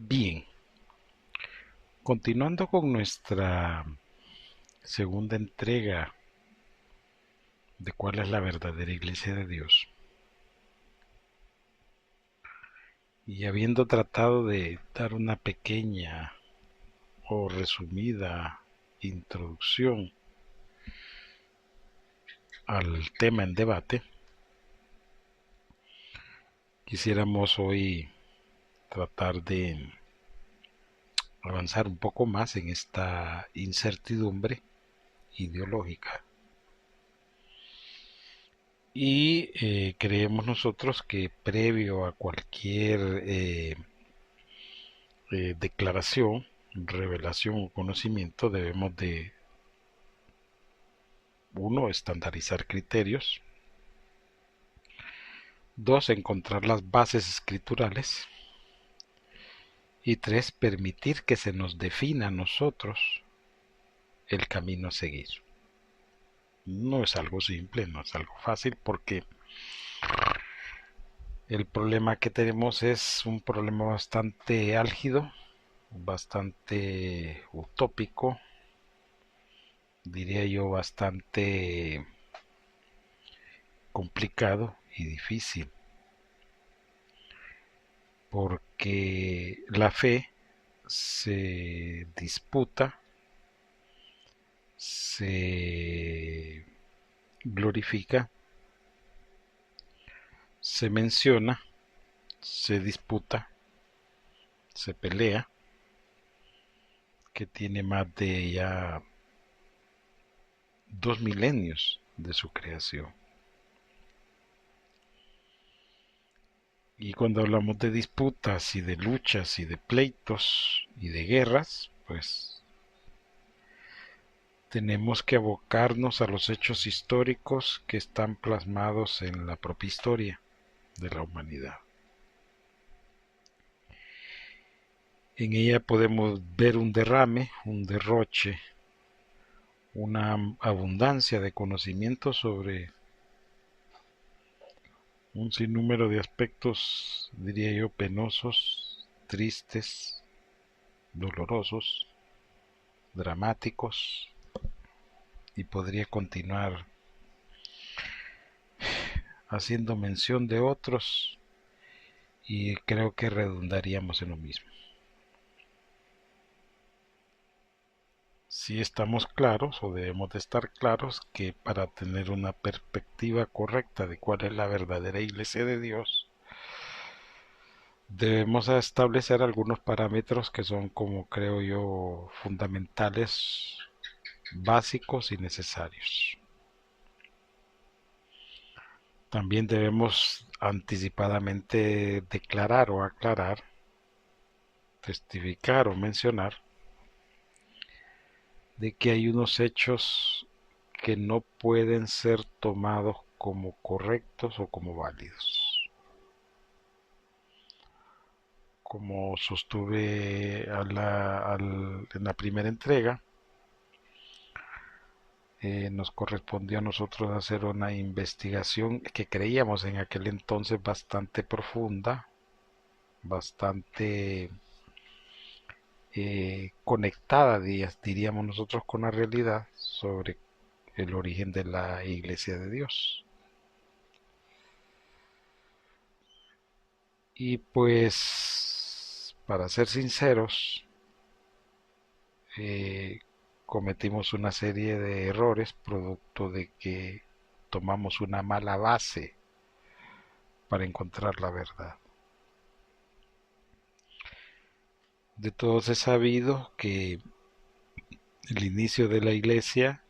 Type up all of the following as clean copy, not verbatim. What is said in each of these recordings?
Bien, continuando con nuestra segunda entrega de cuál es la verdadera iglesia de Dios, y habiendo tratado de dar una pequeña o resumida introducción al tema en debate, quisiéramos hoy tratar de avanzar un poco más en esta incertidumbre ideológica. Y creemos nosotros que previo a cualquier declaración, revelación o conocimiento debemos de, uno, estandarizar criterios, dos, encontrar las bases escriturales y tres, permitir que se nos defina a nosotros el camino a seguir. No es algo simple, no es algo fácil porque el problema que tenemos es un problema bastante álgido, bastante utópico, diría yo bastante complicado y difícil, porque la fe se disputa, se glorifica, se menciona, se disputa, se pelea, que tiene más de ya 2 milenios de su creación. Y cuando hablamos de disputas y de luchas y de pleitos y de guerras, pues tenemos que abocarnos a los hechos históricos que están plasmados en la propia historia de la humanidad. En ella podemos ver un derrame, un derroche, una abundancia de conocimiento sobre un sinnúmero de aspectos, diría yo, penosos, tristes, dolorosos, dramáticos, y podría continuar haciendo mención de otros y creo que redundaríamos en lo mismo. Si estamos claros o debemos de estar claros que para tener una perspectiva correcta de cuál es la verdadera iglesia de Dios, debemos establecer algunos parámetros que son, como creo yo, fundamentales, básicos y necesarios. También debemos anticipadamente declarar o aclarar, testificar o mencionar de que hay unos hechos que no pueden ser tomados como correctos o como válidos. Como sostuve en la primera entrega, nos correspondió a nosotros hacer una investigación que creíamos en aquel entonces bastante profunda, bastante conectada, diríamos nosotros, con la realidad sobre el origen de la Iglesia de Dios. Y pues, para ser sinceros, eh, cometimos una serie de errores producto de que tomamos una mala base para encontrar la verdad. De todos es sabido que el inicio de la iglesia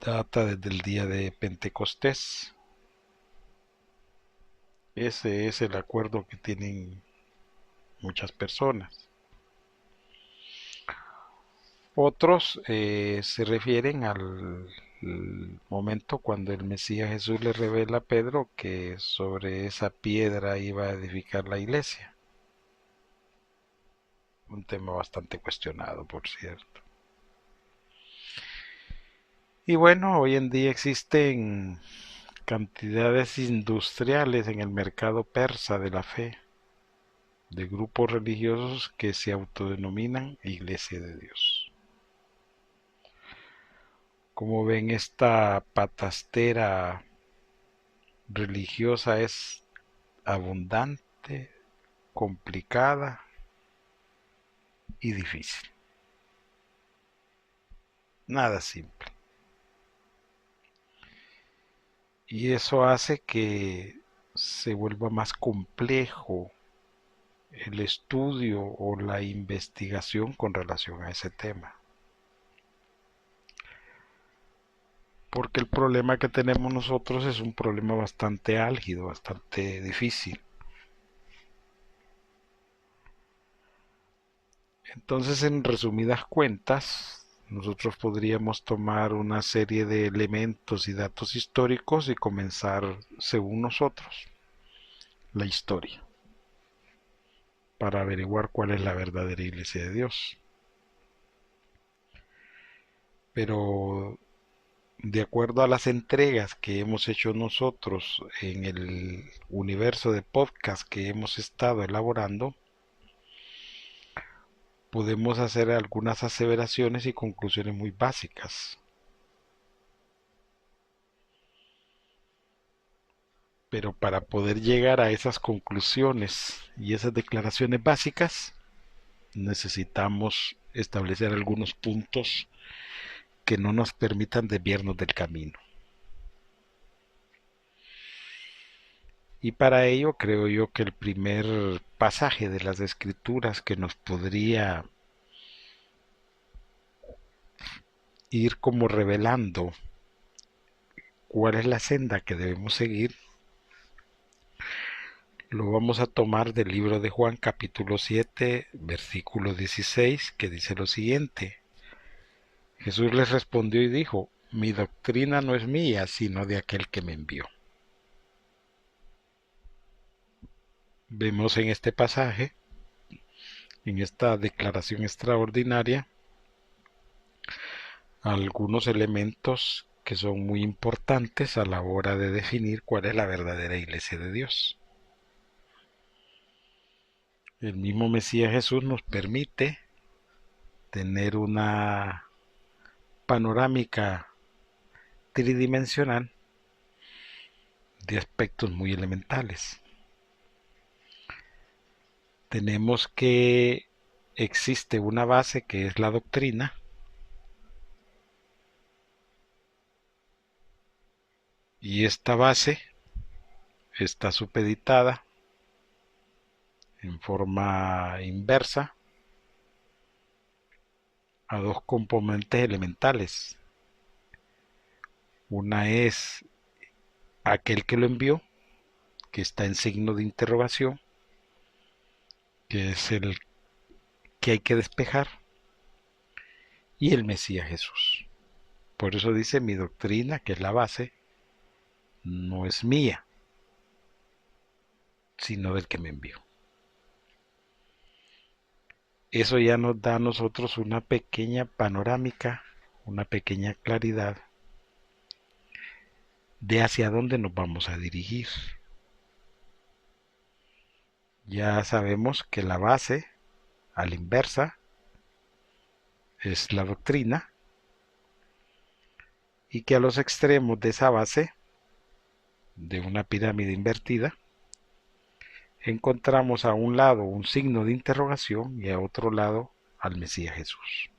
data desde el día de Pentecostés. Ese es el acuerdo que tienen muchas personas. Otros se refieren al momento cuando el Mesías Jesús le revela a Pedro que sobre esa piedra iba a edificar la iglesia. Un tema bastante cuestionado, por cierto. Y bueno, hoy en día existen cantidades industriales en el mercado persa de la fe. de grupos religiosos que se autodenominan Iglesia de Dios. Como ven, esta patastera religiosa es abundante, complicada y difícil. Nada simple. Y eso hace que se vuelva más complejo el estudio o la investigación con relación a ese tema. Porque el problema que tenemos nosotros es un problema bastante álgido, bastante difícil. Entonces, en resumidas cuentas, nosotros podríamos tomar una serie de elementos y datos históricos y comenzar, según nosotros, la historia, para averiguar cuál es la verdadera Iglesia de Dios. Pero de acuerdo a las entregas que hemos hecho nosotros en el universo de podcast que hemos estado elaborando, podemos hacer algunas aseveraciones y conclusiones muy básicas. Pero para poder llegar a esas conclusiones y esas declaraciones básicas, necesitamos establecer algunos puntos que no nos permitan desviarnos del camino. Y para ello creo yo que el primer pasaje de las Escrituras que nos podría ir como revelando cuál es la senda que debemos seguir, lo vamos a tomar del libro de Juan capítulo 7 versículo 16, que dice lo siguiente: Jesús les respondió y dijo: mi doctrina no es mía, sino de aquel que me envió. Vemos en este pasaje, en esta declaración extraordinaria, algunos elementos que son muy importantes a la hora de definir cuál es la verdadera Iglesia de Dios. El mismo Mesías Jesús nos permite tener una panorámica tridimensional de aspectos muy elementales. Tenemos que existe una base que es la doctrina, y esta base está supeditada en forma inversa a dos componentes elementales. Una es aquel que lo envió, que está en signo de interrogación, que es el que hay que despejar, y el Mesías Jesús. Por eso dice: mi doctrina, que es la base, no es mía, sino del que me envió. Eso ya nos da a nosotros una pequeña panorámica, una pequeña claridad de hacia dónde nos vamos a dirigir. Ya sabemos que la base, a la inversa, es la doctrina, y que a los extremos de esa base, de una pirámide invertida, encontramos a un lado un signo de interrogación y a otro lado al Mesías Jesús.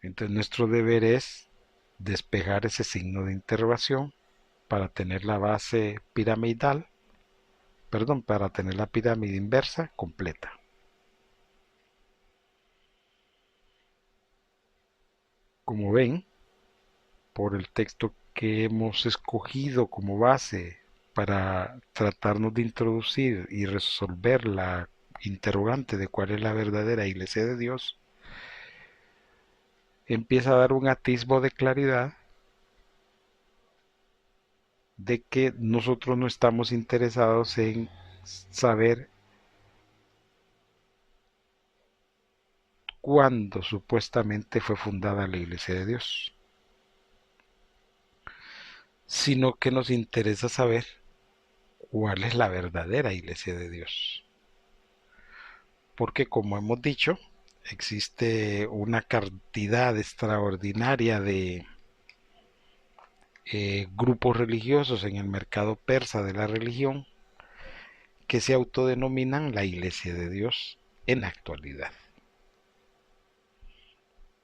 Entonces nuestro deber es despejar ese signo de interrogación para tener la base piramidal, para tener la pirámide inversa completa. Como ven, por el texto que hemos escogido como base para tratarnos de introducir y resolver la interrogante de cuál es la verdadera Iglesia de Dios, empieza a dar un atisbo de claridad de que nosotros no estamos interesados en saber cuándo supuestamente fue fundada la Iglesia de Dios, sino que nos interesa saber cuál es la verdadera iglesia de Dios. Porque como hemos dicho, existe una cantidad extraordinaria de grupos religiosos en el mercado persa de la religión que se autodenominan la iglesia de Dios en la actualidad.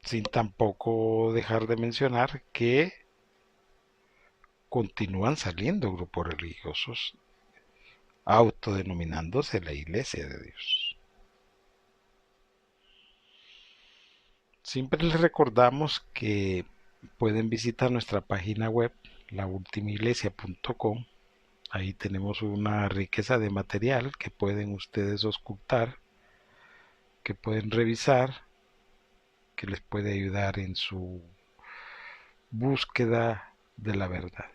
Sin tampoco dejar de mencionar que continúan saliendo grupos religiosos autodenominándose la iglesia de Dios. Siempre les recordamos que pueden visitar nuestra página web, laultimaiglesia.com. Ahí tenemos una riqueza de material que pueden ustedes auscultar, que pueden revisar, que les puede ayudar en su búsqueda de la verdad.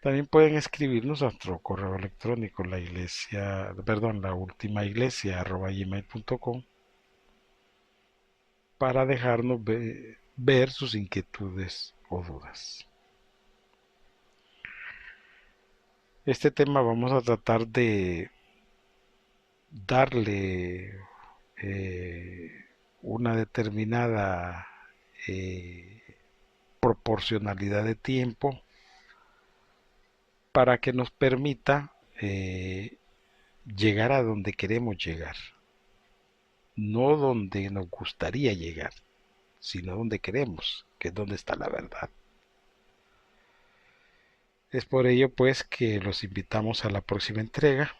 También pueden escribirnos a nuestro correo electrónico, laultimaiglesia@gmail.com, para dejarnos ver sus inquietudes o dudas. Este tema vamos a tratar de darle una determinada proporcionalidad de tiempo para que nos permita llegar a donde queremos llegar, no donde nos gustaría llegar, sino donde queremos, que es donde está la verdad. Es por ello pues que los invitamos a la próxima entrega,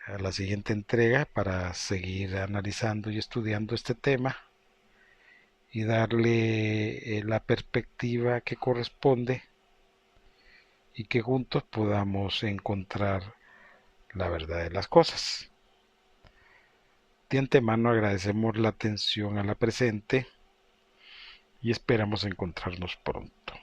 a la siguiente entrega, para seguir analizando y estudiando este tema y darle la perspectiva que corresponde y que juntos podamos encontrar la verdad de las cosas. De antemano agradecemos la atención a la presente y esperamos encontrarnos pronto.